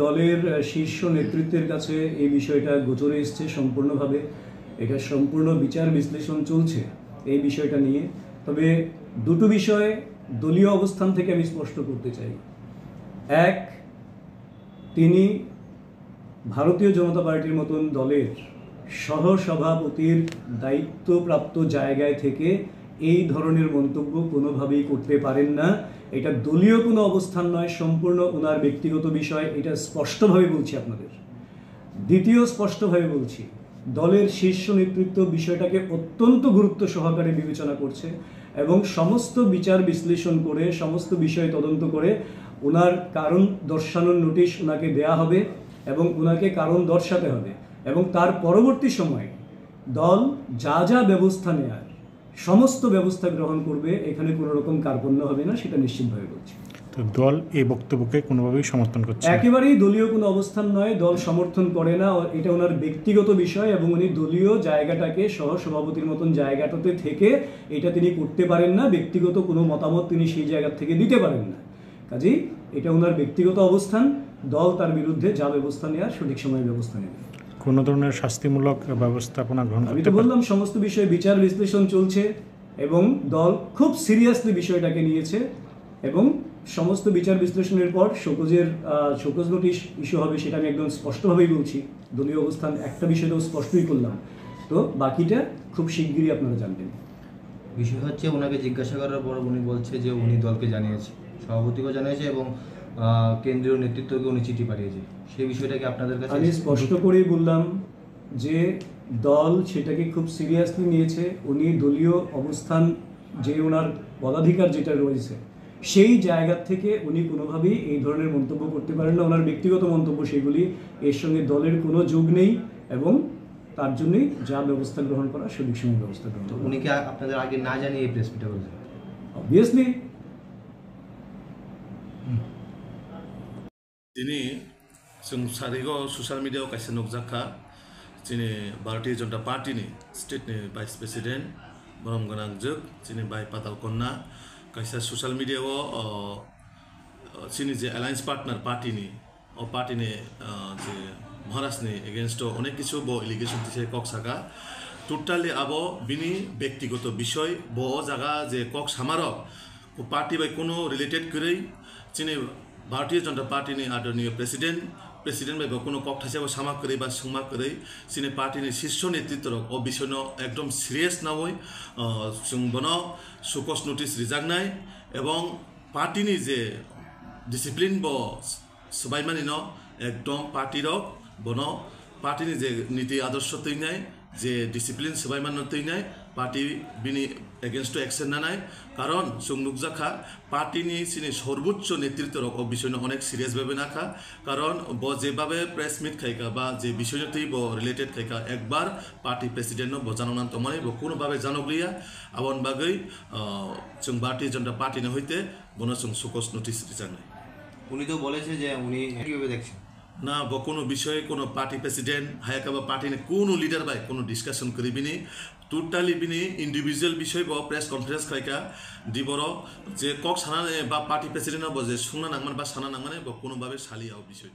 দলের শীর্ষ নেতৃত্বের কাছে এই বিষয়টা গোচরে এসছে সম্পূর্ণভাবে। এটা সম্পূর্ণ বিচার বিশ্লেষণ চলছে এই বিষয়টা নিয়ে। তবে দুটো বিষয়ে দলীয় অবস্থান থেকে আমি স্পষ্ট করতে চাই। এক, তিনি ভারতীয় জনতা পার্টির মতন দলের সহসভাপতির দায়িত্বপ্রাপ্ত জায়গায় থেকে এই ধরনের মন্তব্য কোনোভাবেই করতে পারেন না। এটা দলীয় কোনো অবস্থান নয়, সম্পূর্ণ ওনার ব্যক্তিগত বিষয়। এটা স্পষ্টভাবে বলছি আপনাদের। দ্বিতীয়, স্পষ্টভাবে বলছি, দলের শীর্ষ নেতৃত্ব বিষয়টাকে অত্যন্ত গুরুত্ব সহকারে বিবেচনা করছে এবং সমস্ত বিচার বিশ্লেষণ করে, সমস্ত বিষয় তদন্ত করে ওনার কারণ দর্শানোর নোটিশ ওনাকে দেয়া হবে এবং ওনাকে কারণ দর্শাতে হবে। এবং তার পরবর্তী সময়ে দল যা যা ব্যবস্থা নেয়ার সমস্ত ব্যবস্থা গ্রহণ করবে। এখানে কোনো রকম কার্পণ্য হবে না, সেটা নিশ্চিতভাবে বলছি। তো দল এই বক্তব্যকে কোনোভাবেই সমর্থন করছে? একেবারেই দলীয় কোনো অবস্থান নয়, দল সমর্থন করে না। এটা ওনার ব্যক্তিগত বিষয় এবং উনি দলীয় জায়গাটাকে সহসভাপতির মতন জায়গাটাতে থেকে এটা তিনি করতে পারেন না। ব্যক্তিগত কোনো মতামত তিনি সেই জায়গা থেকে দিতে পারেন না। কাজেই এটা ওনার ব্যক্তিগত অবস্থান। দল তার বিরুদ্ধে যা ব্যবস্থা নেওয়ার সঠিক সময়ে ব্যবস্থা নেবে। কোনো ধরনের শাস্তিমূলক ব্যবস্থাপনা গ্রহণ করতে? আমি তো বললাম সমস্ত বিষয়ে বিচার বিশ্লেষণ চলছে এবং দল খুব সিরিয়াসলি বিষয়টাকে নিয়েছে এবং সমস্ত বিচার বিশ্লেষণের পর শোকজ নোটিশ ইস্যু হবে, সেটা আমি একদম স্পষ্টভাবেই বলছি। দলীয় অবস্থান একটা বিষয় তো স্পষ্টই করলাম, তো বাকিটা খুব শিগগিরই আপনারা জানবেন। বিষয় হচ্ছে ওনাকে জিজ্ঞাসা করার পর উনি বলছে যে উনি দলকে জানিয়েছে, সভাপতিকেও জানিয়েছে এবং কেন্দ্রীয় নেতৃত্বকে উনি চিঠি পাঠিয়েছে। সেই বিষয়টাকে আপনাদের কাছে আমি স্পষ্ট করেই বললাম যে দল সেটাকে খুব সিরিয়াসলি নিয়েছে। উনি দলীয় অবস্থান, যে ওনার পদাধিকার যেটা রয়েছে, সেই জায়গা থেকে উনি কোনোভাবেই এই ধরনের মন্তব্য করতে পারেন না। ওনার ব্যক্তিগত মন্তব্য সেগুলি, এর সঙ্গে দলের কোনো যোগ নেই এবং তার জন্যই যা ব্যবস্থা গ্রহণ করা সঠিক সময় ব্যবস্থা গ্রহণ করা। উনি কি আপনাদের আগে না জানিয়ে এই প্রেস মিটে বলছেন? অবভিয়াসলি दिनै जों सारिगाव ससियेल मिडियायाव खायसे नुजाखा दिनै भारतीय जनता पार्टीनि स्टेटनि भाइस प्रेसिडेन्ट बरम गोनां जोग दिनै बाय पाताल कन्या खायसे ससियेल मिडियायाव जोंनि जे एलायन्स पार्टनार पार्टीनि जे महाराष्ट्रनि एगेन्स्ट अनेक किछु ब एलिगेशन दिसे कक सागा टोटाली आबो बिनि व्यक्तिगत विषय ब जागा जे कक सामारक पार्टी बाय कोनो रिलेटेड करै दिनै भारतीय जनता पार्टी आदरणीय प्रेसिडेंट बाय कोनो कक थासे सामा करै बा सोंमा करै जोंनि पार्टीनि शीर्ष नेतृत्व अ विषय एकदम सिरियास नावै जों बनो सुकस नोटिस रिजांनाय एवं पार्टीनि जे डिसिप्लिन ब सबायमानि न एकदम पार्टी रक बनो पार्टीनि जे नीति आदर्श तैनाय जे डिसिप्लिन सबायमान तैनाय पार्टी बिनि एगेन्स्ट एक्शन नानाय कारण जों नुजाखा पार्टीनि सिनि सर्वोच्च नेतृत्व विषय अनेक सिरियास भावे नाखा कारण ब जेभावे प्रेस मिट खाइका बा जे विषय तै ब रिलेटेड खाइका एकबार पार्टी प्रेसिडेंट ब जानानान तमाने ब कोनो भावे जानगलिया आबन बागै जों भारतीय जनता पार्टी हইতে बनो जों सुकस नोटिस रिजांनाय। উনি তো বলেছে যে উনি কিভাবে দেখছেন ना ब कोनो विषय कोनो पार्टी प्रेसिडेंट हायाका बा पार्टी ने कोनो लीडर बाय कोनो डिस्कशन करी बिनी टोटाली बिनी इंडिविजुअल विषय ब प्रेस कॉन्फ्रेंस खाइका दिबर जे कक साना बा पार्टी प्रेसिडेंट ब जे सुंना नांगमान बा साना नांगमाने ब कोनो भावे सालिया विषय।